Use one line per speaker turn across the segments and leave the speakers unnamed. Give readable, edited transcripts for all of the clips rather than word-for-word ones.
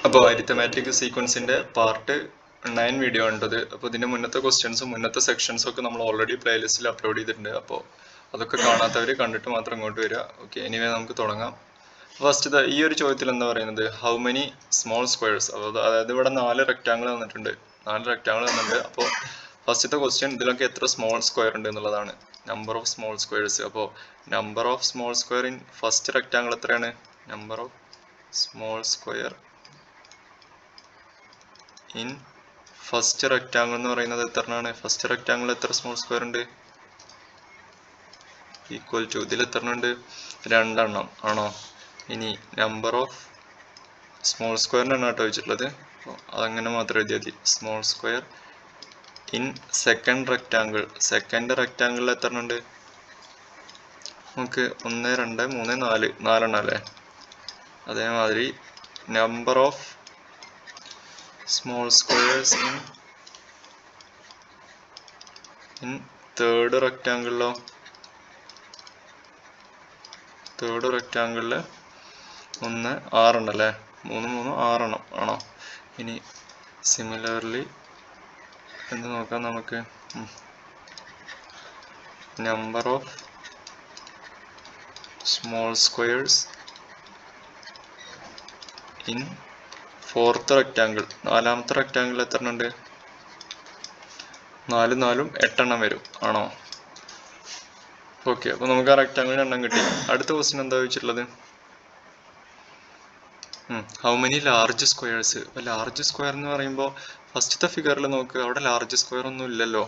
അപ്പോൾ arithmetic സീക്വൻസിന്റെ part 9 video ഉണ്ടത്. അപ്പോൾ ഇതിന്റെ മുന്നത്തെ ക്വസ്റ്റ്യൻസും മുന്നത്തെ സെക്ഷൻസും ഒക്കെ നമ്മൾ ഓൾറെഡി പ്ലേലിസ്റ്റിൽ അപ്ലോഡ് ചെയ്തിട്ടുണ്ട്. അപ്പോൾ അതൊക്കെ കാണാത്തവർ കണ്ടിട്ട് മാത്രം ഇങ്ങോട്ട് വരിക. ഓക്കെ, എനിവേ നമുക്ക് തുടങ്ങാം. ഫസ്റ്റ് ഈ ഒരു ചോദ്യത്തിൽ എന്താ പറയുന്നത്, ഹൗ മെനി സ്മോൾ സ്ക്വയർസ്, അതായത് ഇവിടെ 4 റെക്റ്റാങ്കിൾ തന്നിട്ടുണ്ട്. അപ്പോൾ ഫസ്റ്റത്തെ ക്വസ്റ്റ്യൻ ഇതിലൊക്കെ എത്ര സ്മോൾ സ്ക്വയർ ഉണ്ട് എന്നുള്ളതാണ്. Number of small squares. അപ്പോൾ number of small square in first rectangle എത്രയാണ്? Number of small square in first rectangle എന്ന് പറയുന്നത് എത്രയാണ്? ഫസ്റ്റ് റെക്റ്റാങ്കിൾ എത്ര സ്മോൾ സ്ക്വയർ ഉണ്ട്? ഈക്വൽ ടു, ഇതിൽ എത്ര ഉണ്ട്? 2 എണ്ണം ആണോ? ഇനി നമ്പർ ഓഫ് സ്മോൾ സ്ക്വയറിൻ്റെ എണ്ണം കേട്ടോ വെച്ചിട്ടുള്ളത്. അപ്പോൾ അതങ്ങനെ മാത്രം എഴുതിയാൽ മതി. Small square in second rectangle. Second റെക്റ്റാങ്കിളിൽ എത്ര ഉണ്ട്? നമുക്ക് 1 2 3 4 4 അല്ലേ? അതേമാതിരി number of small squares in third rectangle lo, third rectangle le 1 6 ഉണ്ടല്ലേ? 3 3 6 എണ്ണം ആണോ? ഇനി സിമിലർലി എന്ത് നോക്കാം നമുക്ക്, number of small squares in fourth rectangle. നാലാമത്തെ റെക്റ്റാങ്കിൾ എത്ര ഉണ്ട്? 4 4 8 എണ്ണം വരും ആണോ? ഓക്കെ, അപ്പോൾ നമുക്ക് ആ റെക്റ്റാങ്കിളിന് എണ്ണം കിട്ടി. അടുത്ത ക്വസ്റ്റ്യൻ എന്താ വെച്ചിട്ടുള്ളത്, ഹൗ മെനി ലാർജ് സ്ക്വയേഴ്സ്. അപ്പോൾ ലാർജ് സ്ക്വയർ എന്ന് പറയുമ്പോൾ ഫസ്റ്റത്തെ ഫിഗറിൽ നോക്കുക, അവിടെ ലാർജ് സ്ക്വയർ ഒന്നും ഇല്ലല്ലോ.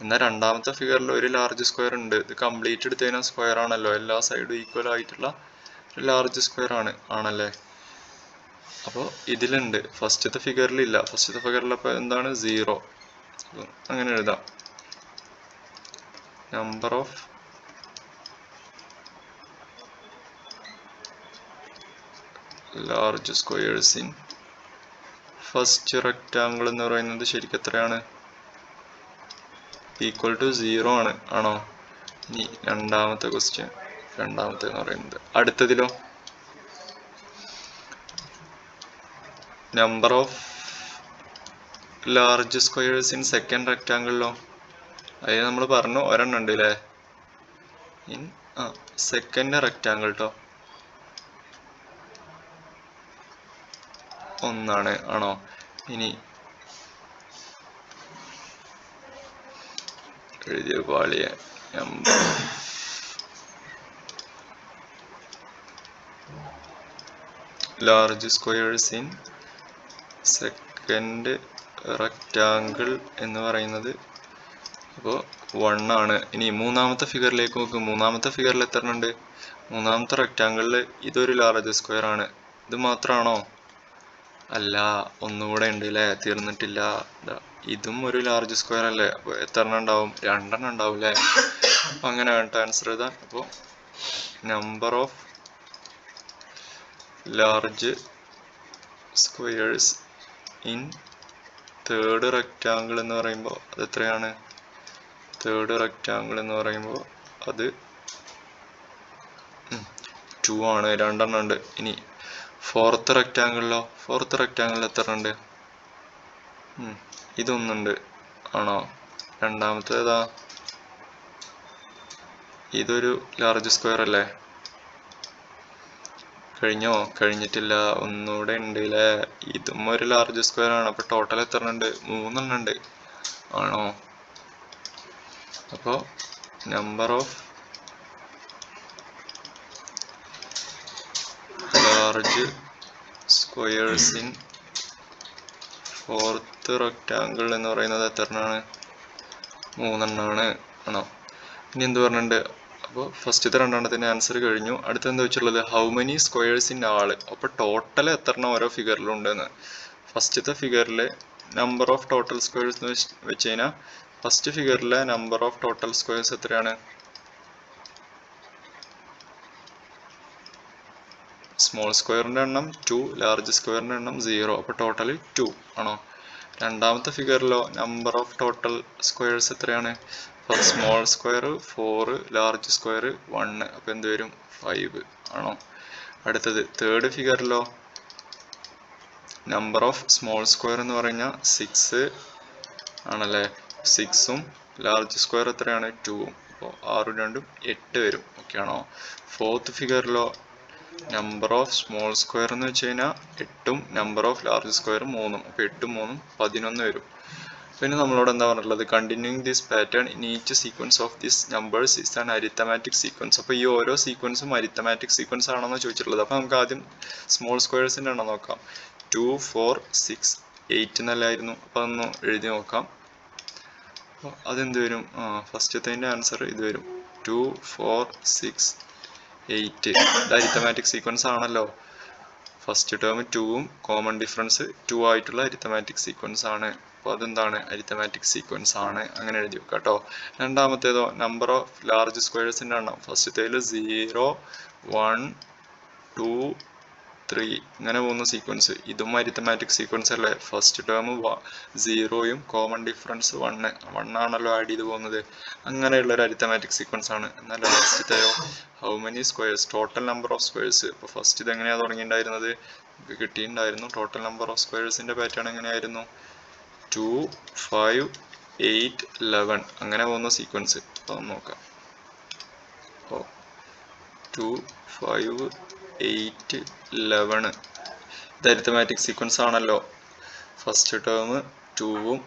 എന്നാൽ രണ്ടാമത്തെ ഫിഗറിൽ ഒരു ലാർജ് സ്ക്വയർ ഉണ്ട്. ഇത് കംപ്ലീറ്റ് എടുത്തു കഴിഞ്ഞാൽ സ്ക്വയർ ആണല്ലോ, എല്ലാ സൈഡും ഈക്വൽ ആയിട്ടുള്ള ഒരു ലാർജ് സ്ക്വയർ ആണല്ലേ? അപ്പോൾ ഇതിലുണ്ട്, ഫസ്റ്റത്തെ ഫിഗറിലില്ല. ഫസ്റ്റത്തെ ഫിഗറിൽ അപ്പോൾ എന്താണ്? 0. അങ്ങനെ എഴുതാം. Number of large squares in first rectangle എന്ന് പറയുന്നത് ശരിക്കും എത്രയാണ്? ഈക്വൽ ടു 0 ആണ് ആണോ? ഇനി രണ്ടാമത്തെ ക്വസ്റ്റ്യൻ, രണ്ടാമത്തെ എന്ന് പറയുന്നത് അടുത്തതിലോ, number of large squares in second റെക്റ്റാങ്കിളിലോ, അതിന് നമ്മൾ പറഞ്ഞു ഒരെണ്ണം ഉണ്ട് അല്ലേ? ഇൻ സെക്കൻഡ് റെക്റ്റാങ്കിൾ കേട്ടോ, 1 ആണോ? ഇനി എഴുതിയ പാളിയ number large squares in second rectangle എന്ന് പറയുന്നത് അപ്പോൾ 1 ആണ്. ഇനി മൂന്നാമത്തെ ഫിഗറിലേക്ക് നോക്കും. മൂന്നാമത്തെ ഫിഗറിൽ എത്ര ഉണ്ട്? മൂന്നാമത്തെ റെക്റ്റാങ്കിളിൽ ഇതൊരു ലാർജ് സ്ക്വയർ ആണ്. ഇത് മാത്രമാണോ? അല്ല, ഒന്നുകൂടെ ഉണ്ട് അല്ലേ? തീർന്നിട്ടില്ല. ഇതും ഒരു ലാർജ് സ്ക്വയർ അല്ലേ? അപ്പോൾ എത്ര എണ്ണം ഉണ്ടാവും? 2 എണ്ണം ഉണ്ടാവും അല്ലേ? അപ്പം അങ്ങനെ വേണ്ട ആൻസർ എഴുതാൻ. അപ്പോൾ number of large squares in third rectangle എന്ന് പറയുമ്പോൾ അത് എത്രയാണ്? തേർഡ് റെക്റ്റാങ്കിൾ എന്ന് പറയുമ്പോൾ അത് 2 ആണ്. 2 എണ്ണം ഉണ്ട്. ഇനി ഫോർത്ത് റെക്റ്റാങ്കിളിലോ, ഫോർത്ത് റെക്റ്റാങ്കിളിൽ എത്ര ഉണ്ട്? ഇതൊന്നുണ്ട് ആണോ? രണ്ടാമത്തെ ഏതാ? ഇതൊരു ലാർജ് സ്ക്വയർ അല്ലേ? കഴിഞ്ഞോ? കഴിഞ്ഞിട്ടില്ല, ഒന്നുകൂടെ ഉണ്ട് അല്ലേ? ഇതും ഒരു ലാർജ് സ്ക്വയർ ആണ്. അപ്പൊ ടോട്ടൽ എത്ര ഉണ്ട്? 3 എണ്ണം ഉണ്ട് ആണോ? അപ്പോൾ number of large squares in fourth rectangle എന്ന് പറയുന്നത് എത്രയാണ്? 3 എണ്ണമാണ് ആണോ? ഇനി എന്ത് പറഞ്ഞിട്ടുണ്ട്? അപ്പോൾ ഫസ്റ്റത്തെ 2 എണ്ണത്തിന്റെ ആൻസർ കഴിഞ്ഞു. അടുത്ത എന്താ വെച്ചുള്ളത്, ഹൗ മെനി സ്ക്വയേഴ്സ് ഇൻ ആള്. അപ്പോൾ ടോട്ടൽ എത്ര എണ്ണം ഓരോ ഫിഗറിലും ഉണ്ടെന്ന്. ഫസ്റ്റത്തെ ഫിഗറിൽ നമ്പർ ഓഫ് ടോട്ടൽ സ്ക്വയേഴ്സ് എന്ന് വെച്ച് കഴിഞ്ഞാൽ ഫസ്റ്റ് ഫിഗറിലെ നമ്പർ ഓഫ് ടോട്ടൽ സ്ക്വയേഴ്സ് എത്രയാണ്? സ്മോൾ സ്ക്വയറിന്റെ എണ്ണം 2, ലാർജ് സ്ക്വയറിന്റെ എണ്ണം 0. അപ്പോൾ ടോട്ടൽ 2 ആണോ? രണ്ടാമത്തെ ഫിഗറിലോ നമ്പർ ഓഫ് ടോട്ടൽ സ്ക്വയേഴ്സ് എത്രയാണ്? Small square 4, large square 1. അപ്പോൾ എന്ത് വരും? 5 ആണോ? അടുത്തത് തേർഡ് ഫിഗറിലോ നമ്പർ ഓഫ് സ്മോൾ സ്ക്വയർ എന്ന് പറഞ്ഞാൽ 6 ആണല്ലേ. 6ഉം ലാർജ് സ്ക്വയർ എത്രയാണ് 2ഉം. അപ്പോൾ 6ഉം 2ഉം 8 വരും. ഓക്കെ ആണോ? ഫോർത്ത് ഫിഗറിലോ നമ്പർ ഓഫ് സ്മോൾ സ്ക്വയർ എന്ന് വെച്ച് കഴിഞ്ഞാൽ 8ഉം നമ്പർ ഓഫ് ലാർജ് സ്ക്വയർ 3ഉം. അപ്പോൾ 8ഉം 3ഉം 11 വരും. പിന്നെ നമ്മളോട് എന്താ പറഞ്ഞിട്ടുള്ളത്? Continuing this pattern in each sequence of this numbers is an arithmetic sequence. അപ്പോൾ ഈ ഓരോ സീക്വൻസും അരിത്തമാറ്റിക് സീക്വൻസ് ആണെന്ന് ചോദിച്ചിട്ടുള്ളത്. അപ്പോൾ നമുക്ക് ആദ്യം സ്മോൾ സ്ക്വയർസിൻ്റെ എണ്ണം നോക്കാം. 2, 4, 6, 8 എന്നല്ലായിരുന്നു. അപ്പോൾ അതൊന്ന് എഴുതി നോക്കാം. അപ്പോൾ അതെന്ത് വരും? ഫസ്റ്റത്തേൻ്റെ ആൻസർ ഇത് വരും. 2, 4, 6, 8. ഇത് അരിത്തമാറ്റിക് സീക്വൻസ് ആണല്ലോ. ഫസ്റ്റ് ടേം 2ഉം കോമൺ ഡിഫറൻസ് 2 ആയിട്ടുള്ള അരിത്തമാറ്റിക് സീക്വൻസ് ആണ്. അപ്പോൾ അതെന്താണ്? അരിത്തമാറ്റിക് സീക്വൻസ് ആണ്. അങ്ങനെ എഴുതി വെക്കാം കേട്ടോ. രണ്ടാമത്തേതോ നമ്പർ ഓഫ് ലാർജ് സ്ക്വയർസിൻ്റെ എണ്ണം. ഫസ്റ്റത്തേൽ 0, 1, 2, 3 ഇങ്ങനെ പോകുന്ന സീക്വൻസ്. ഇതും അരിത്തമാറ്റിക് സീക്വൻസ് അല്ലേ. ഫസ്റ്റ് ടേം 0യും കോമൺ ഡിഫറൻസ് 1 ആണല്ലോ ആഡ് ചെയ്ത് പോകുന്നത്. അങ്ങനെയുള്ള ഒരു അരിത്തമാറ്റിക് സീക്വൻസ് ആണ്. എന്നാൽ ലാസ്റ്റത്തെയോ how many squares, total number of squares. ഇപ്പോൾ ഫസ്റ്റ് ഇത് എങ്ങനെയാണ് തുടങ്ങിയിട്ടുണ്ടായിരുന്നത്? കിട്ടിയിട്ടുണ്ടായിരുന്നു. ടോട്ടൽ നമ്പർ ഓഫ് സ്ക്വയേഴ്സിൻ്റെ പാറ്റേൺ എങ്ങനെയായിരുന്നു? 2, 5, 8, 11 അങ്ങനെ പോകുന്ന സീക്വൻസ്. അപ്പോൾ നോക്കാം. അപ്പോൾ 2, 5, 8, 11 ഇത് അരിത്തമാറ്റിക് സീക്വൻസ് ആണല്ലോ. ഫസ്റ്റ് ടേം 2ഉം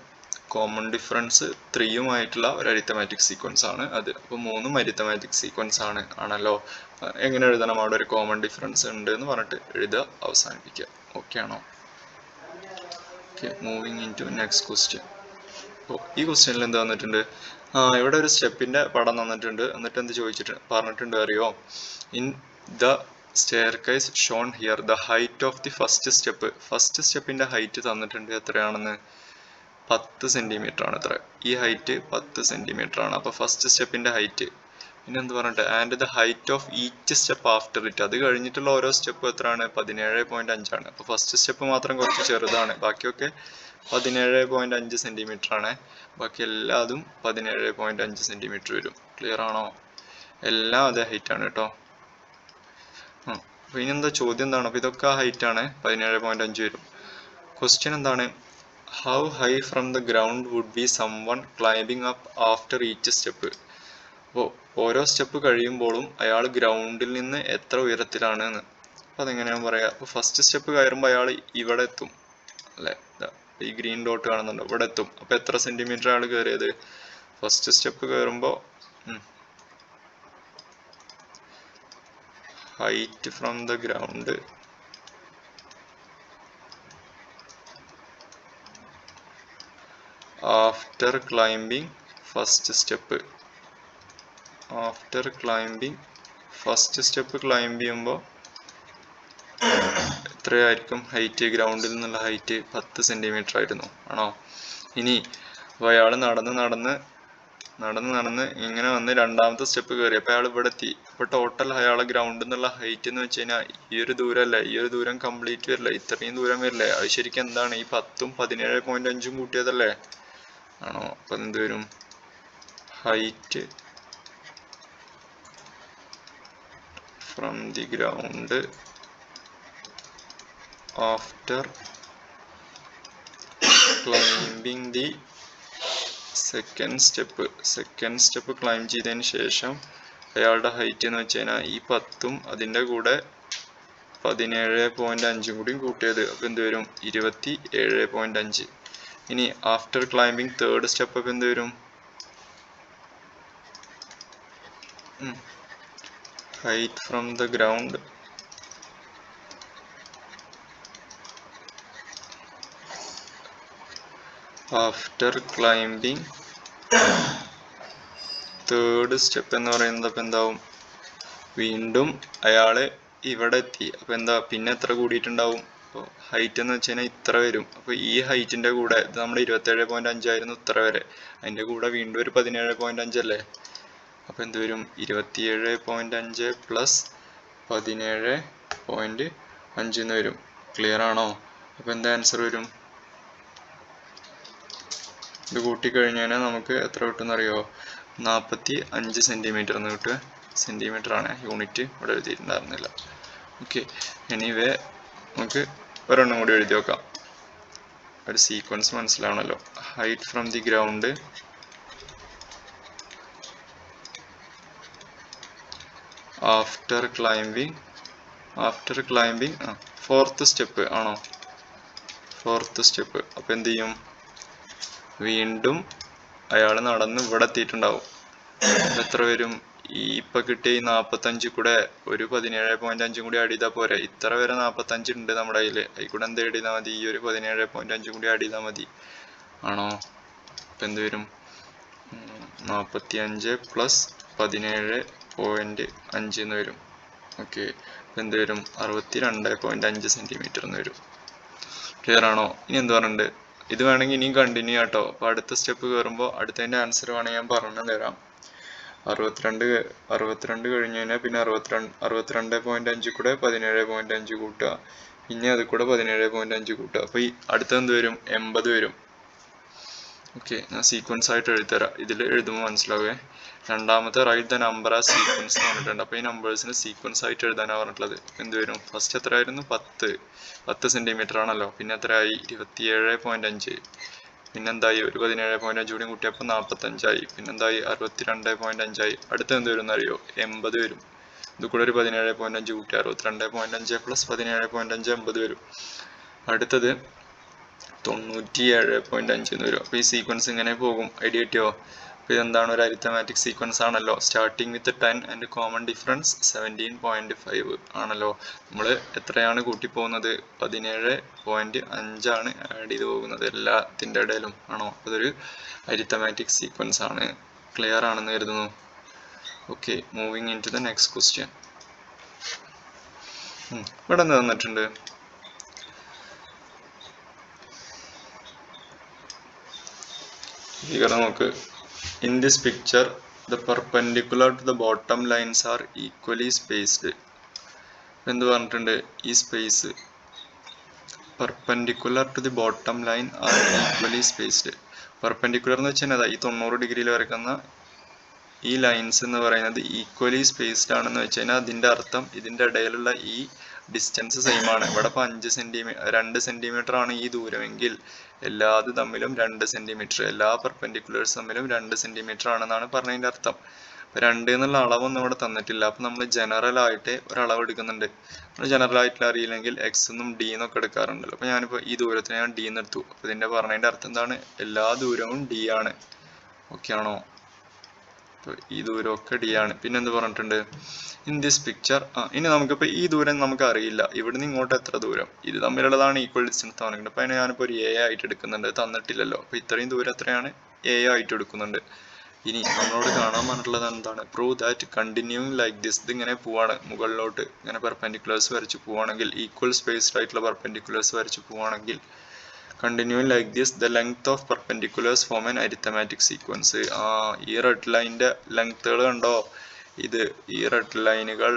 കോമൺ ഡിഫറൻസ് 3യുമായിട്ടുള്ള ഒരു അരിത്തമാറ്റിക് സീക്വൻസ് ആണ് അത്. അപ്പോൾ 3ഉം അരിത്തമാറ്റിക് സീക്വൻസ് ആണല്ലോ. എങ്ങനെ എഴുതണം? അവിടെ ഒരു കോമൺ ഡിഫറൻസ് ഉണ്ട് എന്ന് പറഞ്ഞിട്ട് എഴുതുക, അവസാനിപ്പിക്കുക. ഓക്കെ ആണോ? Okay, moving in to next question. അപ്പോൾ ഈ ക്വസ്റ്റ്യനിൽ എന്ത് തന്നിട്ടുണ്ട്? ഇവിടെ ഒരു സ്റ്റെപ്പിൻ്റെ പടം തന്നിട്ടുണ്ട്. എന്നിട്ട് എന്ത് പറഞ്ഞിട്ടുണ്ട് അറിയോ? In the staircase shown here the height of the first step. First സ്റ്റെപ്പിൻ്റെ ഹൈറ്റ് തന്നിട്ടുണ്ട്. എത്രയാണെന്ന്? 10 സെൻറ്റിമീറ്റർ ആണ്. എത്ര? ഈ ഹൈറ്റ് 10 സെൻറ്റിമീറ്റർ ആണ്. അപ്പോൾ ഫസ്റ്റ് സ്റ്റെപ്പിൻ്റെ ഹൈറ്റ്. പിന്നെ എന്ത് പറഞ്ഞിട്ട്? And the height of each step after it. അത് കഴിഞ്ഞിട്ടുള്ള ഓരോ സ്റ്റെപ്പ് എത്രയാണ്? 17.5 ആണ്. അപ്പോൾ ഫസ്റ്റ് സ്റ്റെപ്പ് മാത്രം കുറച്ച് ചെറുതാണ്. ബാക്കിയൊക്കെ 17.5 സെൻറ്റിമീറ്റർ ആണ്. ബാക്കി എല്ലാതും 17.5 സെൻറ്റിമീറ്റർ വരും. ക്ലിയർ ആണോ? എല്ലാം അതേ ഹൈറ്റ് ആണ് കേട്ടോ. അപ്പോൾ ഇനി എന്താ ചോദ്യം എന്താണ്? അപ്പോൾ ഇതൊക്കെ ഹൈറ്റ് ആണ്. 17.5 വരും. ക്വസ്റ്റ്യൻ എന്താണ്? How high from the ground would be some one climbing up after each step. അപ്പോൾ ഓരോ സ്റ്റെപ്പ് കഴിയുമ്പോഴും അയാൾ ഗ്രൗണ്ടിൽ നിന്ന് എത്ര ഉയരത്തിലാണ് എന്ന്. അപ്പോൾ അതെങ്ങനെയാണ് പറയുക? അപ്പോൾ ഫസ്റ്റ് സ്റ്റെപ്പ് കയറുമ്പോൾ അയാൾ ഇവിടെ എത്തും അല്ലേ. ഈ ഗ്രീൻ ഡോട്ട് കാണുന്നുണ്ടോ? ഇവിടെ എത്തും. അപ്പോൾ എത്ര സെൻറ്റിമീറ്റർ അയാൾ കയറിയത്? ഫസ്റ്റ് സ്റ്റെപ്പ് കയറുമ്പോൾ height from the ground after climbing first step. After climbing first step climb ചെയ്യുമ്പോൾ എത്രയായിരിക്കും ഹൈറ്റ്? ഗ്രൗണ്ടിൽ നിന്നുള്ള ഹൈറ്റ് 10 സെൻറ്റിമീറ്റർ ആയിരുന്നു. ആണോ? ഇനി അപ്പോൾ അയാൾ നടന്ന് ഇങ്ങനെ വന്ന് രണ്ടാമത്തെ സ്റ്റെപ്പ് കയറി. അപ്പോൾ അയാൾ ഇവിടെ എത്തി. അപ്പോൾ ടോട്ടൽ അയാളെ ഗ്രൗണ്ടിൽ നിന്നുള്ള ഹൈറ്റ് എന്ന് വെച്ച് കഴിഞ്ഞാൽ ഈ ഒരു ദൂരമല്ലേ? ഈ ഒരു ദൂരം കംപ്ലീറ്റ് വരില്ല. ഇത്രയും ദൂരം വരില്ലേ? അത് ശരിക്കും എന്താണ്? ഈ 10ഉം 17.5ഉം കൂട്ടിയതല്ലേ? ആണോ? അപ്പോൾ എന്ത് വരും? Height from the ground after climbing the second step climb ചെയ്തതിന് ശേഷം അയാളുടെ ഹൈറ്റ് എന്ന് വെച്ച് കഴിഞ്ഞാൽ ഈ 10ഉം അതിൻ്റെ കൂടെ 17.5 കൂടിയും കൂട്ടിയത്. അപ്പോൾ എന്ത് വരും? 27.5. ഇനി ആഫ്റ്റർ ക്ലൈംബിംഗ് തേർഡ് സ്റ്റെപ്പ് ഒക്കെ എന്ത് വരും? Height from the ground after climbing third step എന്ന് പറയുന്നത് അപ്പോൾ എന്താവും? വീണ്ടും അയാൾ ഇവിടെ എത്തി. അപ്പോൾ എന്താ പിന്നെ എത്ര കൂടിയിട്ടുണ്ടാവും? അപ്പോൾ ഹൈറ്റ് എന്ന് വെച്ച് കഴിഞ്ഞാൽ ഇത്ര വരും. അപ്പോൾ ഈ ഹൈറ്റിൻ്റെ കൂടെ ഇത് നമ്മുടെ 27.5 ആയിരുന്നു ഇത്ര വരെ. അതിൻ്റെ കൂടെ വീണ്ടും ഒരു 17.5 അല്ലേ? അപ്പോൾ എന്ത് വരും? 27.5 പ്ലസ് 17.5 എന്ന് വരും. ക്ലിയർ ആണോ? അപ്പോൾ എന്താ ആൻസർ വരും? ഇത് കൂട്ടിക്കഴിഞ്ഞാൽ നമുക്ക് എത്ര കിട്ടുമെന്ന് അറിയോ? 45 സെൻറ്റിമീറ്റർ എന്ന് കിട്ടുക. സെൻറ്റിമീറ്റർ ആണ് യൂണിറ്റ്, ഇവിടെ എഴുതിയിട്ടുണ്ടായിരുന്നില്ല. ഓക്കെ, എനിവേ നമുക്ക് ഒരെണ്ണം കൂടി എഴുതി നോക്കാം. ഒരു സീക്വൻസ് മനസ്സിലാവണല്ലോ. Height from the ground after climbing fourth step ആണോ? Fourth step. അപ്പൊ എന്ത് ചെയ്യും? വീണ്ടും അയാൾ നടന്ന് ഇവിടെ എത്തിയിട്ടുണ്ടാവും. എത്ര വരും? ഈ ഇപ്പൊ കിട്ടിയ 45 കൂടെ ഒരു 17.5 കൂടി ആഡ് ചെയ്താൽ പോരെ? ഇത്ര വരെ 45 ഉണ്ട് നമ്മുടെ കയ്യില്. അതിൽ കൂടെ എന്ത് ആഡ് ചെയ്താൽ മതി? ഈ ഒരു 17.5 കൂടി ആഡ് ചെയ്താൽ മതി ആണോ? ഇപ്പൊ എന്ത് വരും? 45 പ്ലസ് 17.5 എന്ന് വരും. ഓക്കെ, എന്ത് വരും? 62.5 സെന്റിമീറ്റർ എന്ന് വരും. ക്ലിയർ ആണോ? ഇനി എന്ത് പറഞ്ഞിട്ടുണ്ട്? ഇത് വേണമെങ്കിൽ ഇനിയും കണ്ടിന്യൂ ആട്ടോ. അപ്പൊ അടുത്ത സ്റ്റെപ്പ് കയറുമ്പോൾ അടുത്തതിന്റെ ആൻസർ വേണമെങ്കിൽ ഞാൻ പറഞ്ഞു തരാം. 62 കഴിഞ്ഞ് കഴിഞ്ഞാൽ പിന്നെ 62.5 കൂടെ 17.5 കൂട്ടുക, പിന്നെ അത് കൂടെ 17.5 കൂട്ടുക. അപ്പൊ ഈ അടുത്ത എന്ത് വരും? 80 വരും. ഓക്കെ, ഞാൻ സീക്വൻസ് ആയിട്ട് എഴുതിത്തരാം. ഇതിൽ എഴുതുമ്പോൾ മനസ്സിലാവേ. രണ്ടാമത്തെ റൈറ്റ് ദ നമ്പർ ആ സീക്വൻസ് എന്ന് പറഞ്ഞിട്ടുണ്ട്. അപ്പൊ ഈ നമ്പേഴ്സിന് സീക്വൻസ് ആയിട്ട് എഴുതാനാണ് പറഞ്ഞിട്ടുള്ളത്. എന്ത് വരും? ഫസ്റ്റ് എത്രയായിരുന്നു? 10 സെന്റിമീറ്റർ ആണല്ലോ. പിന്നെ എത്രയായി? 27.5. പിന്നെന്തായി? ഒരു 17.5 കൂടി കൂട്ടിയപ്പോൾ 45 ആയി. പിന്നെന്തായി? 62.5 ആയി. അടുത്ത എന്ത് വരും എന്നറിയോ? 80 വരും. ഇത് കൂടെ ഒരു 17.5 കൂട്ടി 62.5 പ്ലസ് 17.5 80 വരും. അടുത്തത് 97.5 എന്ന് വരും. അപ്പൊ ഈ സീക്വൻസ് ഇങ്ങനെ പോകും. ഐഡിയ കിട്ടിയോ? അപ്പൊ ഇതെന്താണ്? ഒരു അരിത്തമാറ്റിക് സീക്വൻസ് ആണല്ലോ. Starting with 10 and common difference 17.5 ആണല്ലോ. നമ്മൾ എത്രയാണ് കൂട്ടി പോകുന്നത്? 17.5 ആണ് ആഡ് ചെയ്ത് പോകുന്നത് എല്ലാത്തിന്റെ ഇടയിലും ആണോ? അതൊരു അരിത്തമാറ്റിക് സീക്വൻസ് ആണ്. ക്ലിയർ ആണെന്ന് കരുതുന്നു. Okay, moving in to the next question. ഇവിടെ എന്ത് തന്നിട്ടുണ്ട്? ഫിഗർ നോക്ക്. In this picture, the perpendicular to the bottom lines are equally spaced. എന്ത് പറഞ്ഞിട്ടുണ്ട്? ഈ space perpendicular to the bottom line are equally spaced. Perpendicular എന്ന് വെച്ചാൽ ഈ 90 ഡിഗ്രിയിൽ വരയ്ക്കുന്ന ഈ ലൈൻസ് എന്ന് പറയുന്നത് ഈക്വലി സ്പേസ്ഡ് ആണെന്ന് വെച്ച് കഴിഞ്ഞാൽ അതിന്റെ അർത്ഥം ഇതിന്റെ ഇടയിലുള്ള ഈ ഡിസ്റ്റൻസ് സെയിം ആണ്. ഇവിടെ ഇപ്പൊ 2 സെന്റിമീറ്റർ ആണ് ഈ ദൂരമെങ്കിൽ എല്ലാതും തമ്മിലും 2 സെന്റിമീറ്റർ, എല്ലാ പെർപെൻഡിക്കുലേഴ്സ് തമ്മിലും 2 സെന്റിമീറ്റർ ആണെന്നാണ് പറഞ്ഞതിന്റെ അർത്ഥം. 2 എന്നുള്ള അളവൊന്നും ഇവിടെ തന്നിട്ടില്ല. അപ്പൊ നമ്മൾ ജനറൽ ആയിട്ട് ഒരളവ് എടുക്കുന്നുണ്ട്. നമ്മൾ ജനറൽ ആയിട്ട് അറിയില്ലെങ്കിൽ എക്സ് എന്നും ഡി എന്നൊക്കെ എടുക്കാറുണ്ടല്ലോ. അപ്പൊ ഞാനിപ്പോ ഈ ദൂരത്തിന് ഞാൻ ഡി എന്ന് എടുത്തു. അപ്പൊ ഇതിന്റെ പറഞ്ഞതിന്റെ അർത്ഥം എന്താണ്? എല്ലാ ദൂരവും ഡി ആണ്. ഓക്കെ ആണോ? ഈ ദൂരമൊക്കെ ഡി ആണ്. പിന്നെ എന്ത് പറഞ്ഞിട്ടുണ്ട്? In this picture. ഇനി നമുക്കിപ്പോ ഈ ദൂരം നമുക്ക് അറിയില്ല. ഇവിടുന്ന് ഇങ്ങോട്ട് എത്ര ദൂരം? ഇത് തമ്മിലുള്ളതാണ് ഈക്വൽ ഡിസ്റ്റൻസ് തന്നിട്ടുണ്ട്. അപ്പൊ അതിനെ ഞാനിപ്പോ ഒരു എ ആയിട്ട് എടുക്കുന്നുണ്ട്. തന്നിട്ടില്ലല്ലോ. അപ്പൊ ഇത്രയും ദൂരം എത്രയാണ്? എ ആയിട്ട് എടുക്കുന്നുണ്ട്. ഇനി നമ്മളോട് കാണാൻ പറഞ്ഞിട്ടുള്ളത് എന്താണ്? Prove that continuing like this. ഇത് ഇങ്ങനെ പോവാണ് മുകളിലോട്ട്, ഇങ്ങനെ പെർപെൻഡിക്കുലേഴ്സ് വരച്ച് പോവാണെങ്കിൽ, ഈക്വൽ സ്പേസ്ഡ് ആയിട്ടുള്ള പെർപെൻഡിക്കുലേഴ്സ് വരച്ച് പോവാണെങ്കിൽ, continuing like this, the length of perpendiculars form an arithmetic sequence. ഈ റെഡ് ലൈനിന്റെ ലെങ്ത്തുകൾ കണ്ടോ? ഈ റെഡ് ലൈനുകൾ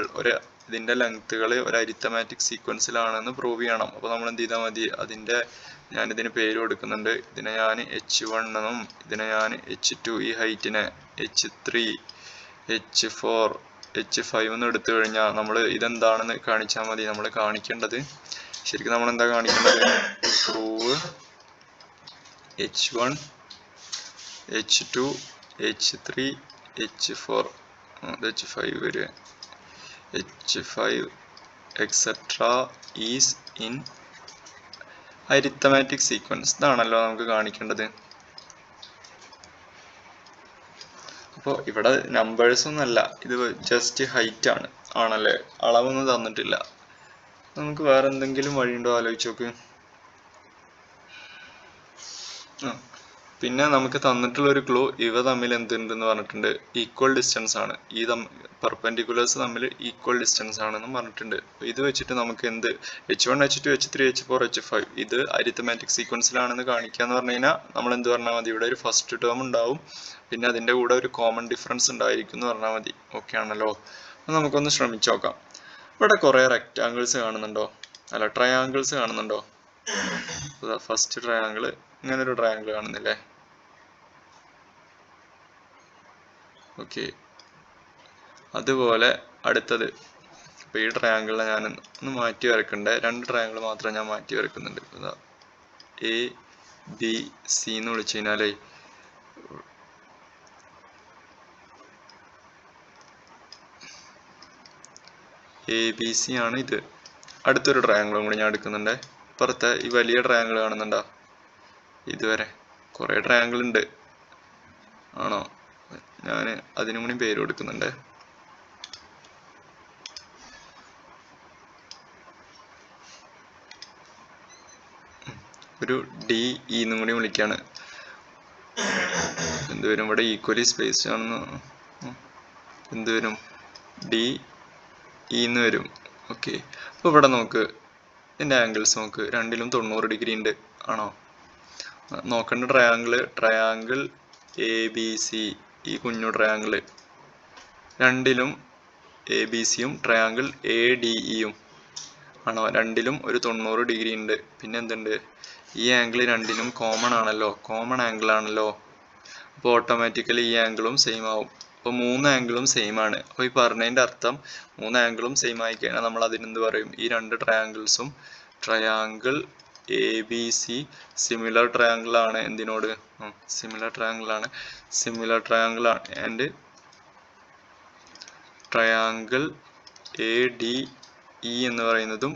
ഇതിന്റെ ലെങ്ത്തുകൾ ഒരു അരിത്തമാറ്റിക് സീക്വൻസിലാണെന്ന് പ്രൂവ് ചെയ്യണം. അപ്പൊ നമ്മൾ എന്ത് ചെയ്താൽ മതി? ഞാനിതിന് പേര് കൊടുക്കുന്നുണ്ട്. ഇതിനെ ഞാൻ H1 എന്നും ഇതിനെ ഞാൻ H2, ഈ ഹൈറ്റിനെ H3, H4, H5 എന്ന് എടുത്തു കഴിഞ്ഞാൽ നമ്മൾ ഇതെന്താണെന്ന് കാണിച്ചാൽ മതി. നമ്മൾ കാണിക്കേണ്ടത് ശരിക്കും നമ്മൾ എന്താ കാണിക്കേണ്ടത്? Prove H1, H2, H3, H4, H5 വരെ, H5 etcetera is in arithmetic sequence. ഇതാണല്ലോ നമുക്ക് കാണിക്കേണ്ടത്. അപ്പോൾ ഇവിടെ നമ്പേഴ്സ് ഒന്നല്ല, ഇത് ജസ്റ്റ് ഹൈറ്റ് ആണല്ലേ? അളവൊന്നും തന്നിട്ടില്ല. നമുക്ക് വേറെ എന്തെങ്കിലും വഴിയുണ്ടോ ആലോചിച്ച് നോക്ക്. പിന്നെ നമുക്ക് തന്നിട്ടുള്ള ഒരു ക്ലൂ, ഇവ തമ്മിൽ എന്തുണ്ടെന്ന് പറഞ്ഞിട്ടുണ്ട്? ഈക്വൽ ഡിസ്റ്റൻസ് ആണ്. ഈ പെർപെൻഡിക്കുലേഴ്സ് തമ്മിൽ ഈക്വൽ ഡിസ്റ്റൻസ് ആണെന്നും പറഞ്ഞിട്ടുണ്ട്. ഇത് വെച്ചിട്ട് നമുക്ക് എന്ത് H1, H2, H3, H4, H5 ഇത് അരിത്തമാറ്റിക് സീക്വൻസിലാണെന്ന് കാണിക്കാന്ന് പറഞ്ഞു കഴിഞ്ഞാൽ നമ്മൾ എന്ത് പറഞ്ഞാൽ മതി? ഇവിടെ ഒരു ഫസ്റ്റ് ടേം ഉണ്ടാവും, പിന്നെ അതിന്റെ കൂടെ ഒരു കോമൺ ഡിഫറൻസ് ഉണ്ടായിരിക്കും എന്ന് പറഞ്ഞാൽ മതി. ഓക്കെ ആണല്ലോ? അപ്പൊ നമുക്കൊന്ന് ശ്രമിച്ചു നോക്കാം. ഇവിടെ കുറെ റെക്റ്റാങ്കിൾസ് കാണുന്നുണ്ടോ? അല്ല, ട്രയാങ്കിൾസ് കാണുന്നുണ്ടോ? ഫസ്റ്റ് ട്രയാങ്കിള്, ഇങ്ങനെ ഒരു ട്രയാങ്കിൾ കാണുന്നില്ലേ? ഓക്കെ, അതുപോലെ അടുത്തത്. അപ്പൊ ഈ ട്രയാങ്കിളിനെ ഞാൻ ഒന്ന് മാറ്റി വരക്കണ്ടേ? 2 ട്രയാങ്കിൾ മാത്രം ഞാൻ മാറ്റി വരക്കുന്നുണ്ട്. A, ബി സി എന്ന് വിളിച്ചു കഴിഞ്ഞാലേ എ ബി സി ആണ് ഇത്. അടുത്തൊരു ട്രയാങ്കിളും കൂടി ഞാൻ എടുക്കുന്നുണ്ട്. ഇപ്പുറത്തെ ഈ വലിയ ട്രയാങ്കിൾ കാണുന്നുണ്ടോ? ഇതുവരെ കുറേ ട്രയാങ്കിൾ ഉണ്ട് ആണോ? ഞാൻ അതിനും കൂടി പേര് കൊടുക്കുന്നുണ്ട്. ഒരു ഡി ഇ എന്നും കൂടി വിളിക്കാണ്. എന്തുവരും ഇവിടെ ഈക്വലി സ്പേസ് ആണെന്ന് എന്തുവരും ഡി ഇ എന്ന് വരും. ഓക്കെ, അപ്പോൾ ഇവിടെ നോക്ക്, ഇതിൻ്റെ ആംഗിൾസ് നോക്ക്, രണ്ടിലും 90 ഡിഗ്രി ഉണ്ട് ആണോ? നോക്കേണ്ട ട്രയാങ്കിൾ എ ബി സി, ഈ കുഞ്ഞു ട്രയാങ്കിൾ രണ്ടിലും എ ബി സിയും ട്രയാങ്കിൾ എ ഡി ഇയും ആണോ? രണ്ടിലും ഒരു 90 ഡിഗ്രി ഉണ്ട്. പിന്നെ എന്തുണ്ട്? ഈ ആംഗിൾ രണ്ടിലും കോമൺ ആണല്ലോ, കോമൺ ആംഗിൾ ആണല്ലോ. അപ്പോൾ ഓട്ടോമാറ്റിക്കലി ഈ ആംഗിളും സെയിം ആവും. അപ്പോൾ 3 ആംഗിളും സെയിം ആണ്. അപ്പോൾ ഈ പറഞ്ഞതിൻ്റെ അർത്ഥം 3 ആംഗിളും സെയിം ആയി കഴിഞ്ഞാൽ നമ്മൾ അതിനെന്ത് പറയും? ഈ രണ്ട് ട്രയാങ്കിൾസും triangle A B C similar triangle ആണ്. എന്തിനോട്? സിമിലർ ട്രയാങ്കിൾ ആണ്. സിമിലർ ട്രയാങ്കിൾ ആണ്. And triangle A D E എന്ന് പറയുന്നതും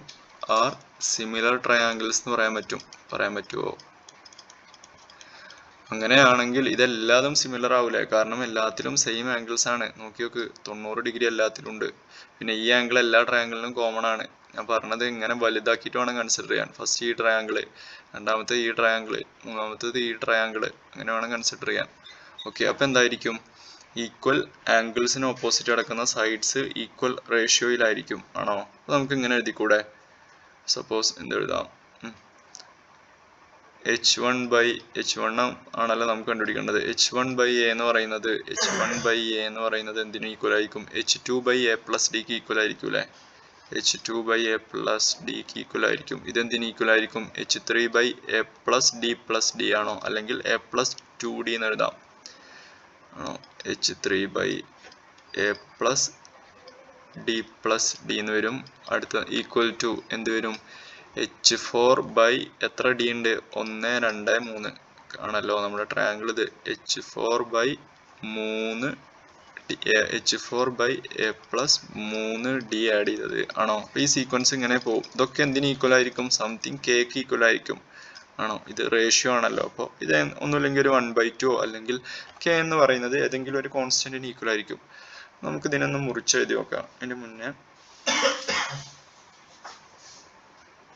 ആർ സിമിലർ ട്രയാങ്കിൾസ് എന്ന് പറയാൻ പറ്റുമോ? അങ്ങനെയാണെങ്കിൽ ഇതെല്ലാതും സിമിലർ ആവൂലേ? കാരണം എല്ലാത്തിലും സെയിം ആംഗിൾസ് ആണ്. നോക്കി നോക്ക്, 90 ഡിഗ്രി എല്ലാത്തിലും ഉണ്ട്. പിന്നെ ഈ ആംഗിൾ എല്ലാ ട്രയാങ്കിളിനും കോമൺ ആണ്. ഞാൻ പറഞ്ഞത് ഇങ്ങനെ വലുതാക്കിയിട്ട് വേണം കൺസിഡർ ചെയ്യാൻ. ഫസ്റ്റ് ഈ ട്രയാങ്കിള്, രണ്ടാമത്തെ ഈ ട്രയാങ്കിള്, മൂന്നാമത്തേത് ഈ ട്രയാങ്കിള്, അങ്ങനെ വേണം കൺസിഡർ ചെയ്യാൻ. ഓക്കെ, അപ്പോൾ എന്തായിരിക്കും? ഈക്വൽ ആംഗിൾസിന് ഓപ്പോസിറ്റ് കിടക്കുന്ന സൈഡ്സ് ഈക്വൽ റേഷ്യോയിലായിരിക്കും ആണോ? അപ്പോൾ നമുക്ക് ഇങ്ങനെ എഴുതിക്കൂടെ? സപ്പോസ് എന്തെഴുതാം? h1 ആണല്ലോ നമുക്ക് കണ്ടുപിടിക്കേണ്ടത്. h1 by a എന്ന് പറയുന്നത് എന്തിന് ഈക്വൽ ആയിരിക്കും? h2 by a plus d ക്ക് ഈക്വൽ ആയിരിക്കും അല്ലേ? h2 by a plus d ക്ക് ഈക്വൽ ആയിരിക്കും. ഇതെന്തിന് ഈക്വൽ ആയിരിക്കും? h3 by a plus d ആണോ? അല്ലെങ്കിൽ a plus 2d എന്ന് എഴുതാം ആണോ? h3 by a plus d എന്ന് വരും. അടുത്ത ഈക്വൽ ടു എന്ത് വരും? h4 by എത്ര d ഉണ്ട്? 1 2 3 ആണല്ലോ നമ്മുടെ ട്രയാങ്കിൾ ഇത്. h4 by a plus 3d add ചെയ്തത് ആണോ? ഈ സീക്വൻസ് ഇങ്ങനെ പോകും. ഇതൊക്കെ എന്തിന് ഈക്വൽ ആയിരിക്കും? സംതിങ് k ക്ക് ഈക്വൽ ആയിരിക്കും ആണോ? ഇത് റേഷ്യോ ആണല്ലോ. അപ്പോൾ ഇത് ഒന്നുമില്ലെങ്കിൽ ഒരു 1/2 അല്ലെങ്കിൽ k എന്ന് പറയുന്നത് ഏതെങ്കിലും ഒരു കോൺസ്റ്റന്റിന് ഈക്വൽ ആയിരിക്കും. നമുക്ക് ഇതിനൊന്ന് മുറിച്ചെഴുതി നോക്കാം. അതിന് മുന്നേ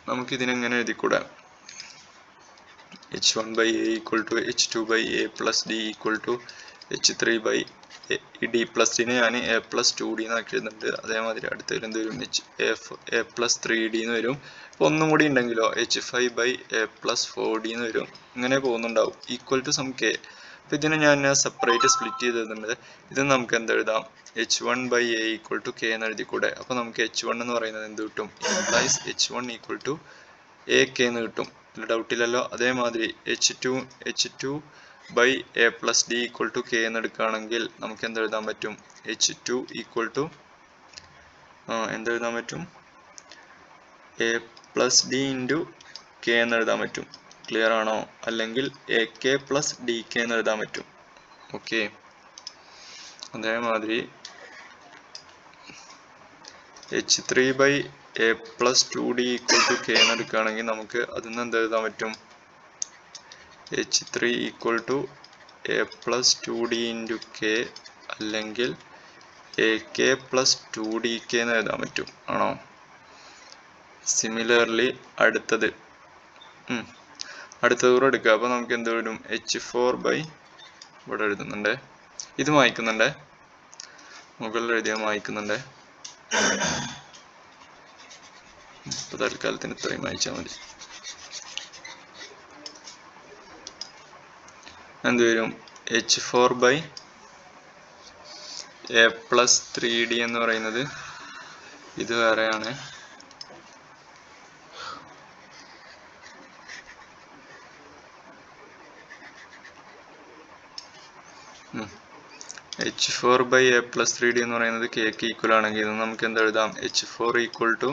നമുക്ക് ഇതിനെങ്ങനെ എഴുതിക്കൂടാ? h1 by a equal to h2 by a plus d equal to h3 by d plus d നെ ഞാൻ a plus 2d എന്ന് ആക്കിയിട്ടുണ്ട്. അതേമാതിരി അടുത്തതിൽ എന്ത് വരും? a plus 3d എന്ന് വരും. അപ്പോൾ ഒന്നും കൂടി ഉണ്ടെങ്കിലോ h5 by a plus 4d എന്ന് വരും. ഇങ്ങനെ പോകുന്നുണ്ടാവും. Equal to sum k. അപ്പോൾ ഇതിനെ ഞാൻ സെപ്പറേറ്റ് സ്പ്ലിറ്റ് ചെയ്തിട്ടുണ്ട്. ഇത് നമുക്ക് എന്തെഴുതാം? h1 by a equal to k എന്ന് എഴുതിക്കൂടെ? അപ്പോൾ നമുക്ക് h1 എന്ന് പറയുന്നത് എന്ത് കിട്ടും? Implies h1 equal to ak എന്ന് കിട്ടും. ഡൗട്ട് ഇല്ലല്ലോ. അതേമാതിരി h2 by a plus d equal to k എന്ന് എടുക്കുകയാണെങ്കിൽ നമുക്ക് എന്തെഴുതാൻ പറ്റും? h2 equal to എന്തെഴുതാൻ പറ്റും? a plus d into k എന്ന് എഴുതാൻ പറ്റും. ക്ലിയർ ആണോ? അല്ലെങ്കിൽ ak plus dk എന്ന് എഴുതാൻ പറ്റും. ഓക്കെ, അതേമാതിരി h3 by a plus 2d equal to k എന്ന് എടുക്കുകയാണെങ്കിൽ നമുക്ക് അതിൽ നിന്ന് എന്ത് എഴുതാൻ പറ്റും? h3 equal to a plus 2d into k അല്ലെങ്കിൽ ak plus 2dk എന്ന് എഴുതാൻ പറ്റും ആണോ? സിമിലർലി അടുത്തത് കൂടെ എടുക്കുക. അപ്പോൾ നമുക്ക് എന്ത് വരും? h4 by ഇവിടെ എഴുതുന്നുണ്ട്, ഇത് വായിക്കുന്നുണ്ട്, മുകളിൽ എഴുതിയാൽ വായിക്കുന്നുണ്ട്. ഇപ്പോൾ തൽക്കാലത്തിന് ഇത്രയും വായിച്ചാൽ മതി. എന്ത് വരും? h4 by a plus 3d എന്ന് പറയുന്നത് ഇത് വേറെയാണ്. h4 by a plus 3d എന്ന് പറയുന്നത് k ക്ക് ഈക്വൽ ആണെങ്കിൽ നമുക്ക് എന്ത് എഴുതാം? h4 equal to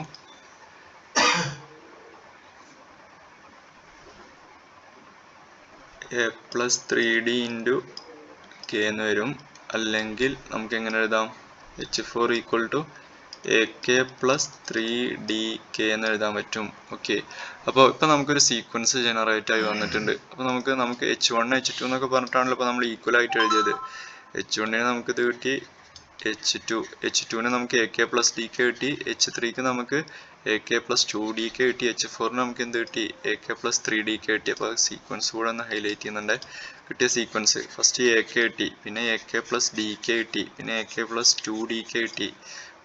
a plus 3d into k എന്ന് വരും. അല്ലെങ്കിൽ നമുക്ക് എങ്ങനെ എഴുതാം? h4 equal to a K plus 3dk എന്ന് എഴുതാൻ പറ്റും. ഓക്കെ, അപ്പോൾ ഇപ്പം നമുക്കൊരു സീക്വൻസ് ജനറേറ്റ് ആയി വന്നിട്ടുണ്ട്. അപ്പോൾ നമുക്ക് h1 h2 എന്നൊക്കെ പറഞ്ഞിട്ടാണല്ലോ ഇപ്പോൾ നമ്മൾ ഈക്വൽ ആയിട്ട് എഴുതിയത്. h1ന് നമുക്ക് ഇത് കിട്ടി, h2ന് നമുക്ക് A K plus D K കിട്ടി, h3ക്ക് നമുക്ക് എ കെ പ്ലസ് 2dk കിട്ടി, h4ന് നമുക്ക് എന്ത് കിട്ടി? എ കെ പ്ലസ് 3dk കിട്ടി. അപ്പോൾ സീക്വൻസ് കൂടെ ഒന്ന് ഹൈലൈറ്റ് ചെയ്യുന്നുണ്ട്. കിട്ടിയ സീക്വൻസ് ഫസ്റ്റ് എ കെ കിട്ടി, പിന്നെ A K plus D K കിട്ടി, പിന്നെ എ കെ പ്ലസ് 2dk കിട്ടി,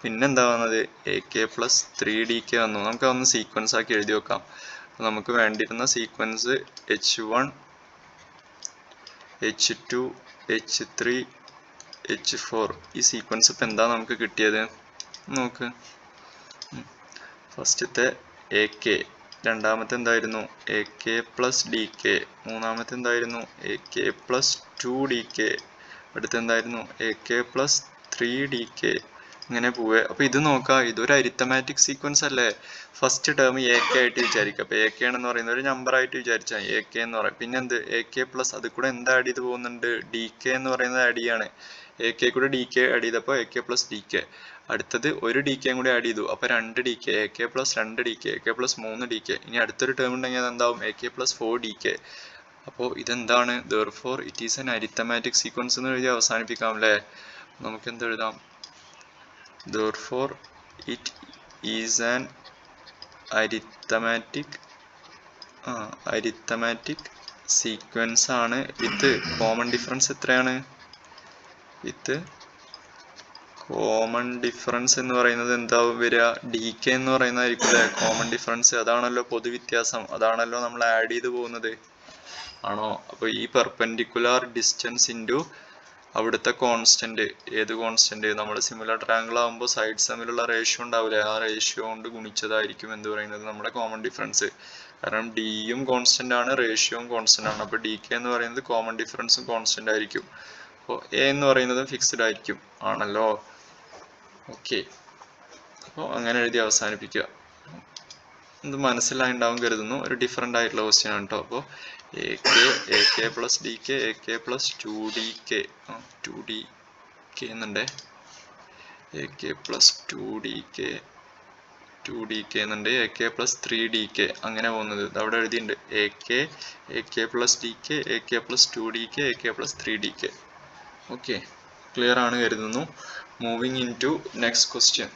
പിന്നെന്താ വന്നത്? എ കെ പ്ലസ് 3dk വന്നു. നമുക്ക് അതൊന്ന് സീക്വൻസ് ആക്കി എഴുതി വെക്കാം. നമുക്ക് വേണ്ടിയിരുന്ന sequence h1 h2 h3 h4 ഈ സീക്വൻസ് ഇപ്പം എന്താ നമുക്ക് കിട്ടിയത് നോക്ക്. ഫസ്റ്റത്തെ എ കെ, രണ്ടാമത്തെ എന്തായിരുന്നു? A K plus D K, മൂന്നാമത്തെ എന്തായിരുന്നു? എ കെ പ്ലസ് 2dk, അടുത്തെന്തായിരുന്നു? A K plus 3dk. ഇങ്ങനെ പോവേ. അപ്പോൾ ഇത് നോക്കാം, ഇതൊരു അരിത്തമാറ്റിക് സീക്വൻസ് അല്ലേ? ഫസ്റ്റ് ടേം എ കെ ആയിട്ട് വിചാരിക്കുക. അപ്പോൾ എ കെ ആണെന്ന് പറയുന്നത് ഒരു നമ്പർ ആയിട്ട് വിചാരിച്ചാൽ എ കെ എന്ന് പറയും. പിന്നെ എന്ത്? എ കെ പ്ലസ് അത് കൂടെ എന്താ ആഡ് ചെയ്ത് പോകുന്നുണ്ട്? ഡി കെ എന്ന് പറയുന്നത് ആഡ് ചെയ്യാണ്. എ കെ കൂടെ ഡി കെ ആഡ് ചെയ്തപ്പോൾ A K plus D K. അടുത്തത് ഒരു ഡി കെയും കൂടി ആഡ് ചെയ്തു, അപ്പോൾ 2 D k, a K plus 2 D k, a K plus 3 D K. ഇനി അടുത്തൊരു ടേം ഉണ്ടെങ്കിൽ അതെന്താവും? A K plus 4dk. അപ്പോൾ ഇതെന്താണ്? therefore it is an arithmetic sequence എന്ന് എഴുതി അവസാനിപ്പിക്കാം അല്ലേ? നമുക്ക് എന്ത് എഴുതാം? therefore it is an arithmetic sequence ആണ്. വിത്ത് കോമൺ ഡിഫറൻസ് എത്രയാണ്? വിത്ത് കോമൺ ഡിഫറൻസ് എന്ന് പറയുന്നത് എന്താവും വരിക? ഡി കെ എന്ന് പറയുന്നതായിരിക്കും അല്ലേ കോമൺ ഡിഫറൻസ്? അതാണല്ലോ പൊതുവ്യത്യാസം, അതാണല്ലോ നമ്മൾ ആഡ് ചെയ്ത് പോകുന്നത്, ആണോ? അപ്പോൾ ഈ പെർപെൻഡിക്കുലാർ ഡിസ്റ്റൻസ് ഇൻറ്റു അവിടുത്തെ കോൺസ്റ്റന്റ്, ഏത് കോൺസ്റ്റന്റ്? നമ്മൾ സിമിലർ ട്രയാങ്കിൾ ആകുമ്പോൾ സൈഡ്സ് തമ്മിലുള്ള റേഷ്യോ ഉണ്ടാവില്ലേ, ആ റേഷ്യോ കൊണ്ട് ഗുണിച്ചതായിരിക്കും എന്ത് പറയുന്നത്? നമ്മുടെ കോമൺ ഡിഫറൻസ്. കാരണം ഡിയും കോൺസ്റ്റന്റ് ആണ്, റേഷ്യോയും കോൺസ്റ്റന്റ് ആണ്. അപ്പോൾ ഡി കെ എന്ന് പറയുന്നത് കോമൺ ഡിഫറൻസും കോൺസ്റ്റന്റ് ആയിരിക്കും. അപ്പോൾ എ എന്ന് പറയുന്നത് ഫിക്സ്ഡ് ആയിരിക്കും, ആണല്ലോ? ഓക്കെ, അപ്പോൾ അങ്ങനെ എഴുതി അവസാനിപ്പിക്കുക. ഇത് മനസ്സിലായിണ്ടാവും കരുതുന്നു. ഒരു ഡിഫറെൻ്റ് ആയിട്ടുള്ള ക്വസ്റ്റ്യൻ ആണ് കേട്ടോ. അപ്പോൾ A K plus D k, a K plus 2dk എന്നുണ്ട്, എ കെ പ്ലസ് 2dk എന്നുണ്ട്, എ കെ പ്ലസ് 3dk അങ്ങനെ പോകുന്നത് അവിടെ എഴുതിയിട്ടുണ്ട്. A K plus D k, a K plus 2dk, a K plus 3dk. Okay, clear ആണ് കരുതുന്നു. Moving in to next question.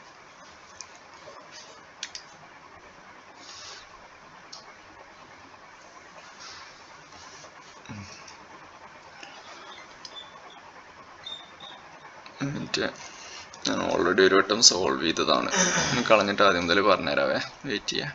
ഞാൻ already ഒരു വട്ടം സോൾവ് ചെയ്തതാണ്, കളഞ്ഞിട്ട് ആദ്യം മുതൽ പറഞ്ഞുതരാവേ, വെയിറ്റ് ചെയ്യാം.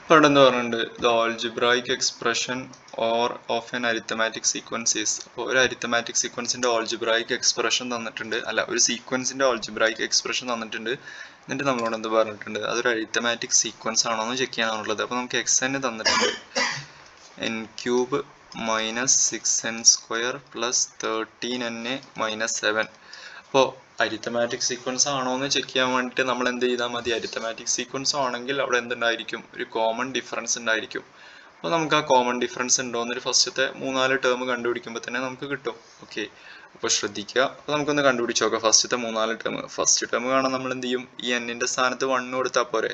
ഇപ്പോൾ ഇവിടെ എന്താ പറഞ്ഞിട്ടുണ്ട്? The algebraic expression or of N arithmetic sequence is. അപ്പോൾ ഒരു അരിത്തമാറ്റിക് സീക്വൻസിന്റെ ഓൾജിബ്രായിക് എക്സ്പ്രഷൻ തന്നിട്ടുണ്ട്, അല്ല ഒരു സീക്വൻസിന്റെ ഓൾജിബ്രായിക് എക്സ്പ്രഷൻ തന്നിട്ടുണ്ട്. എന്നിട്ട് നമ്മളോട് എന്ത് പറഞ്ഞിട്ടുണ്ട്? അതൊരു അരിത്തമാറ്റിക് സീക്വൻസ് ആണോ എന്ന് ചെക്ക് ചെയ്യാനാണുള്ളത്. അപ്പോൾ നമുക്ക് xn തന്നിട്ടുണ്ട്, n³ minus 6n² plus 13n minus 7. അപ്പോൾ അരിത്തമാറ്റിക് സീക്വൻസ് ആണോ എന്ന് ചെക്ക് ചെയ്യാൻ വേണ്ടിയിട്ട് നമ്മൾ എന്ത് ചെയ്താൽ മതി? അരിത്തമാറ്റിക് സീക്വൻസ് ആണെങ്കിൽ അവിടെ എന്തുണ്ടായിരിക്കും? ഒരു കോമൺ ഡിഫറൻസ് ഉണ്ടായിരിക്കും. അപ്പോൾ നമുക്ക് ആ കോമൺ ഡിഫറൻസ് ഉണ്ടോ എന്നൊരു ഫസ്റ്റത്തെ 3-4 ടേം കണ്ടുപിടിക്കുമ്പോൾ തന്നെ നമുക്ക് കിട്ടും. ഓക്കെ, അപ്പോൾ ശ്രദ്ധിക്കുക. അപ്പോൾ നമുക്കൊന്ന് കണ്ടുപിടിച്ച് നോക്കാം ഫസ്റ്റത്തെ 3-4 ടേം. ഫസ്റ്റ് ടേം കാണാൻ നമ്മൾ എന്ത് ചെയ്യും? ഈ n-ന്റെ സ്ഥാനത്ത് 1 കൊടുത്താൽ പോരെ.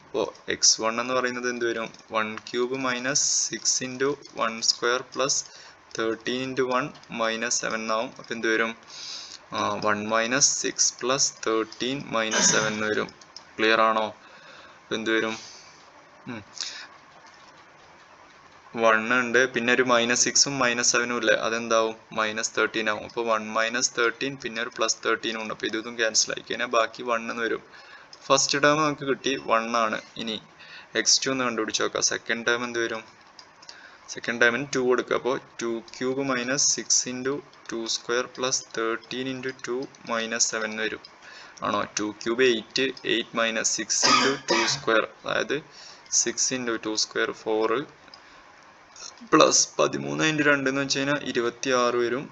അപ്പോൾ x1 എന്ന് പറയുന്നത് എന്ത് വരും? 1³ minus 6 into 1² plus 13 into 1 minus 7 എന്നാവും. അപ്പോൾ എന്ത് വരും? 1 മൈനസ് 6 പ്ലസ് 13 മൈനസ് 7 എന്ന് വരും. ക്ലിയർ ആണോ? അപ്പോൾ എന്ത് വരും? 1 ഉണ്ട്, പിന്നെ ഒരു മൈനസ് 6ഉം മൈനസ് 7ഉം ഇല്ലേ, അതെന്താവും? മൈനസ് 13 ആവും. അപ്പോൾ 1 മൈനസ് 13 പിന്നെ ഒരു പ്ലസ് 13 ഉണ്ട്. അപ്പോൾ ഇതും ക്യാൻസൽ ആയി കഴിഞ്ഞാൽ ബാക്കി 1 എന്ന് വരും. ഫസ്റ്റ് ടേം നമുക്ക് കിട്ടി 1 ആണ്. ഇനി x2 എന്ന് കണ്ടുപിടിച്ച് നോക്കാം. സെക്കൻഡ് ടേം എന്ത് വരും? സെക്കൻഡ് ടേമിന് 2 കൊടുക്കുക. അപ്പോൾ 2³ minus 6 into 2² plus 13 into 2 minus 7 വരും, ആണോ? 2³ 8, 8 മൈനസ് 6 ഇൻറ്റു 2², അതായത് 6 ഇൻറ്റു 2² 4, പ്ലസ് 13 ഇൻറ്റു 2 എന്ന് വെച്ച് കഴിഞ്ഞാൽ 26 വരും,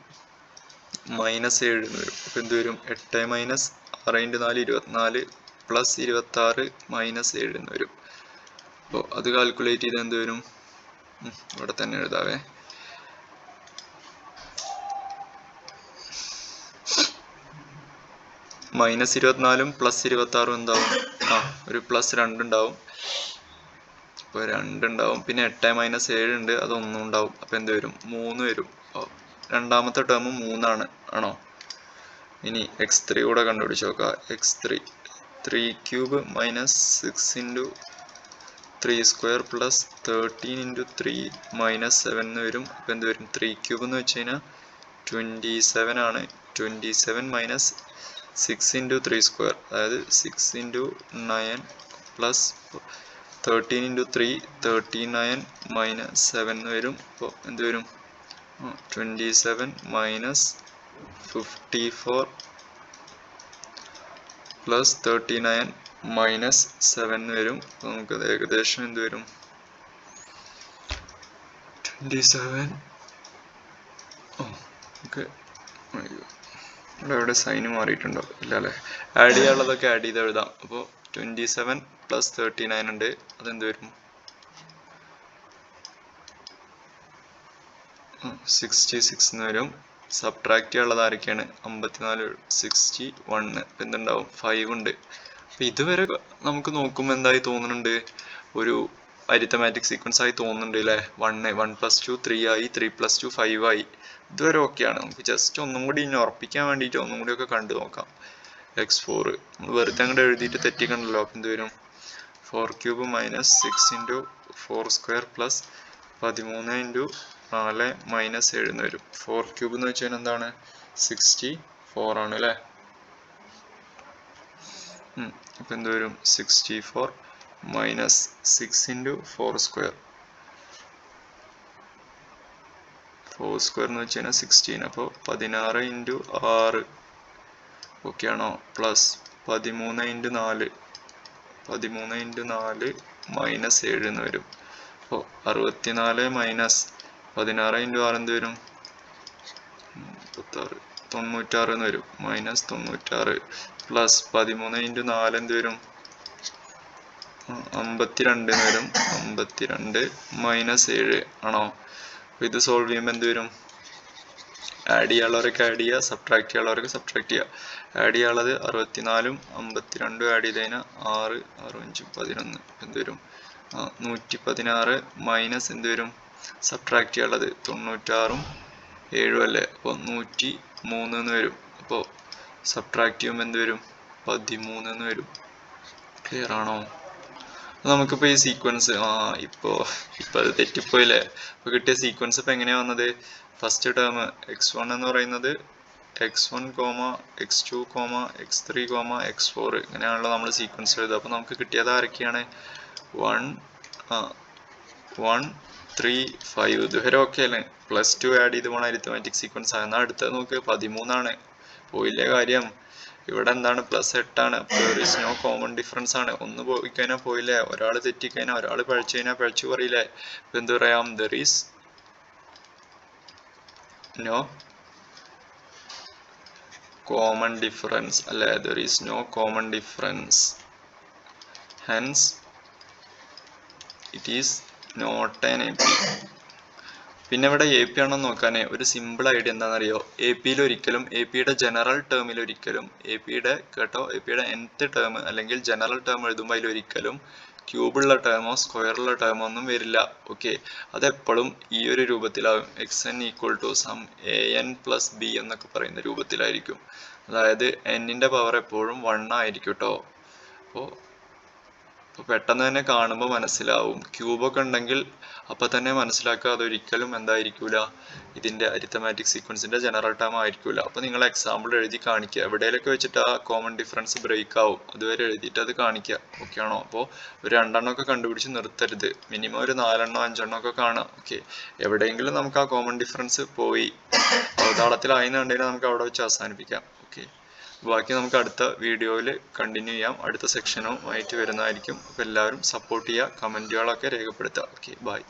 മൈനസ് 7 എന്ന് വരും. അപ്പോൾ എന്ത് വരും? 8 മൈനസ് 6 ഇൻറ്റു 4 24 പ്ലസ് 26 മൈനസ് 7 എന്ന് വരും. അപ്പോൾ അത് കാൽക്കുലേറ്റ് ചെയ്ത് എന്ത് വരും? ഇവിടെ തന്നെ എഴുതാവേ. മൈനസ് 24 പ്ലസ് 26 എന്താവും? ഒരു പ്ലസ് 2 ഉണ്ടാവും. അപ്പോൾ 2 ഉണ്ടാവും. പിന്നെ 8 മൈനസ് 7 ഉണ്ട്, അത് 1 ഉണ്ടാവും. അപ്പോൾ എന്ത് വരും? 3 വരും. രണ്ടാമത്തെ ടേം 3 ആണ്, ആണോ? ഇനി x3 കൂടെ കണ്ടുപിടിച്ച് നോക്കാം. x3 3 cube minus 6 into 3 square plus 13 into 3 minus 7 എന്ന് വരും. അപ്പോൾ എന്ത് വരും? 3 ക്യൂബ് എന്ന് വെച്ച് കഴിഞ്ഞാൽ 27 ആണ്. 27 മൈനസ് 6 ഇൻറ്റു 3 സ്ക്വയർ, അതായത് 6 ഇൻറ്റു 9 പ്ലസ് 13 ഇൻറ്റു 3 39 മൈനസ് 7 എന്ന് വരും. അപ്പോൾ എന്ത് വരും? 27 മൈനസ് 54 പ്ലസ് 39 മൈനസ് 7 എന്ന് വരും. അപ്പോൾ നമുക്കത് ഏകദേശം എന്ത് വരും? 27 ഓക്കെ. ഇവിടെ സൈന് മാറിയിട്ടുണ്ടോ? ഇല്ല അല്ലേ? ആഡ് ചെയ്യാനുള്ളതൊക്കെ ആഡ് ചെയ്ത് എഴുതാം. അപ്പോൾ 27 പ്ലസ് 39 ഉണ്ട്, അതെന്ത് വരും? 66 എന്ന് വരും. സബ്ട്രാക്ട് ചെയ്യാനുള്ളത് ആരൊക്കെയാണ്? 54 61. എന്തുണ്ടാവും? 5 ഉണ്ട്. അപ്പം ഇതുവരെ നമുക്ക് നോക്കുമ്പോൾ എന്തായി തോന്നുന്നുണ്ട്? ഒരു അരിത്തമാറ്റിക് സീക്വൻസ് ആയി തോന്നുന്നുണ്ട് അല്ലേ? 1 + 2 3 ആയി, 3 + 2 5 ആയി. ഇതുവരെ ഓക്കെയാണ്. നമുക്ക് ജസ്റ്റ് ഒന്നും കൂടി ഇനി ഉറപ്പിക്കാൻ വേണ്ടിയിട്ട് ഒന്നും കൂടിയൊക്കെ കണ്ടു നോക്കാം. x4 നമ്മൾ വെറുതെ അങ്ങോട്ട് എഴുതിയിട്ട് തെറ്റിക്കണ്ടല്ലോ. അപ്പം എന്ത് വരും? 4 cube minus 6 into 4 square plus 13 into 4 minus 7 എന്ന് വരും. 4 ക്യൂബ് എന്ന് വെച്ച് കഴിഞ്ഞാൽ എന്താണ്? 64 ആണ് അല്ലേ? അപ്പം എന്ത് വരും? 64 മൈനസ് 6 ഇൻറ്റു 4 സ്ക്വയർ. 4 സ്ക്വയർ എന്ന് വെച്ച് കഴിഞ്ഞാൽ 16. അപ്പോൾ 16 ഇൻറ്റു 6 ഓക്കെ ആണോ? പ്ലസ് 13 ഇൻറ്റു 4 മൈനസ് 7 എന്ന് വരും. അപ്പോൾ 64 മൈനസ് 16 ഇൻറ്റു 6 എന്ത് വരും? 96 എന്ന് വരും. മൈനസ് 96 പ്ലസ് 13 ഇൻറ്റു 4 എന്ത് വരും? 52 എന്ന് വരും. 52 മൈനസ് 7 ആണോ? അപ്പോൾ ഇത് സോൾവ് ചെയ്യുമ്പോൾ എന്ത് വരും? ആഡ് ചെയ്യാനുള്ളവരൊക്കെ ആഡ് ചെയ്യുക, സബ്ട്രാക്ട് ചെയ്യാനുള്ളവരൊക്കെ സബ്ട്രാക്ട് ചെയ്യുക. ആഡ് ചെയ്യാനുള്ളത് 64ഉം 52ഉം ആഡ് ചെയ്ത് കഴിഞ്ഞാൽ 6 6 5 11 എന്ത് വരും? 116 മൈനസ് എന്ത് വരും? സബ്ട്രാക്ട് ചെയ്യാനുള്ളത് 96ഉം 7ഉം അല്ലേ? അപ്പോൾ 103 എന്ന് വരും. അപ്പോൾ സബ്ട്രാക്ട് ചെയ്യുമ്പോൾ എന്ത് വരും? 13 എന്ന് വരും. ക്ലിയർ ആണോ? നമുക്കിപ്പോൾ ഈ സീക്വൻസ് ഇപ്പോൾ അത് തെറ്റിപ്പോയില്ലേ? അപ്പോൾ കിട്ടിയ സീക്വൻസ് ഇപ്പോൾ എങ്ങനെയാണ് വന്നത്? ഫസ്റ്റ് ടേം x1 എന്ന് പറയുന്നത് x1, x2, x3, x4 ഇങ്ങനെയാണല്ലോ നമ്മൾ സീക്വൻസ് എഴുതുക. അപ്പോൾ നമുക്ക് കിട്ടിയത് ആരൊക്കെയാണ്? 1 3 5 ഇതുവരെ ഓക്കെ അല്ലേ? +2 ആഡ് ചെയ്ത് പോണ അരിത്തമാറ്റിക് സീക്വൻസ് ആണ്. എന്നാൽ അടുത്തത് നോക്ക് 13 ആണ്. പോയില്ലേ കാര്യം? ഇവിടെ എന്താണ്? +8 ആണ്. നോ കോമൺ ഡിഫറൻസ് ആണ്. ഒന്ന് പോയി കഴിഞ്ഞാൽ പോയില്ലേ? ഒരാൾ തെറ്റിക്കഴിഞ്ഞാൽ ഒരാൾ പഴിച്ചു കഴിഞ്ഞാൽ പഴിച്ചു പറയില്ലേ? ഇപ്പം എന്ത് പറയാം? There is no common difference അല്ലേ? There is no common difference, hence it is not an AP. പിന്നെ ഇവിടെ AP ആണോ നോക്കാനേ ഒരു സിമ്പിൾ ഐഡിയ എന്താണെന്നറിയോ? AP-യിൽ ഒരിക്കലും AP-യുടെ ജനറൽ ടേമിൽ ഒരിക്കലും AP-യുടെ nth ടേം അല്ലെങ്കിൽ ജനറൽ ടേം എഴുതുമ്പോൾ അതിലൊരിക്കലും ക്യൂബുള്ള ടേമോ സ്ക്വയറുള്ള ടേമോ ഒന്നും വരില്ല. ഓക്കെ, അതെപ്പോഴും ഈ ഒരു രൂപത്തിലാവും. xn = സം an + b എന്നൊക്കെ പറയുന്ന രൂപത്തിലായിരിക്കും. അതായത് n-ന്റെ പവർ എപ്പോഴും 1 ആയിരിക്കും കേട്ടോ. അപ്പോൾ പെട്ടെന്ന് തന്നെ കാണുമ്പോൾ മനസ്സിലാവും. ക്യൂബൊക്കെ ഉണ്ടെങ്കിൽ അപ്പം തന്നെ മനസ്സിലാക്കുക അതൊരിക്കലും എന്തായിരിക്കൂല, ഇതിൻ്റെ അരിത്തമാറ്റിക് സീക്വൻസിൻ്റെ ജനറൽ ടേം ആയിരിക്കൂല. അപ്പോൾ നിങ്ങൾ എക്സാമ്പിൾ എഴുതി കാണിക്കുക. എവിടെയൊക്കെ വെച്ചിട്ട് ആ കോമൺ ഡിഫറൻസ് ബ്രേക്ക് ആവും അതുവരെ എഴുതിയിട്ട് അത് കാണിക്കുക. ഓക്കെ ആണോ? അപ്പോൾ ഒരു 2 എണ്ണമൊക്കെ കണ്ടുപിടിച്ച് നിർത്തരുത്. മിനിമം ഒരു 4 എണ്ണോ 5 എണ്ണോ ഒക്കെ കാണാം. ഓക്കെ, എവിടെയെങ്കിലും നമുക്ക് ആ കോമൺ ഡിഫറൻസ് പോയി അവതാളത്തിലായിന്ന് കണ്ടുകഴിഞ്ഞാൽ നമുക്ക് അവിടെ വെച്ച് അവസാനിപ്പിക്കാം. ഓക്കെ, ബാക്കി നമുക്ക് അടുത്ത വീഡിയോയിൽ കണ്ടിന്യൂ ചെയ്യാം. അടുത്ത സെക്ഷനുമായിട്ട് വരുന്നതായിരിക്കും. അപ്പോൾ എല്ലാവരും സപ്പോർട്ട് ചെയ്യുക, കമൻറ്റുകളൊക്കെ രേഖപ്പെടുത്തുക. Okay, by.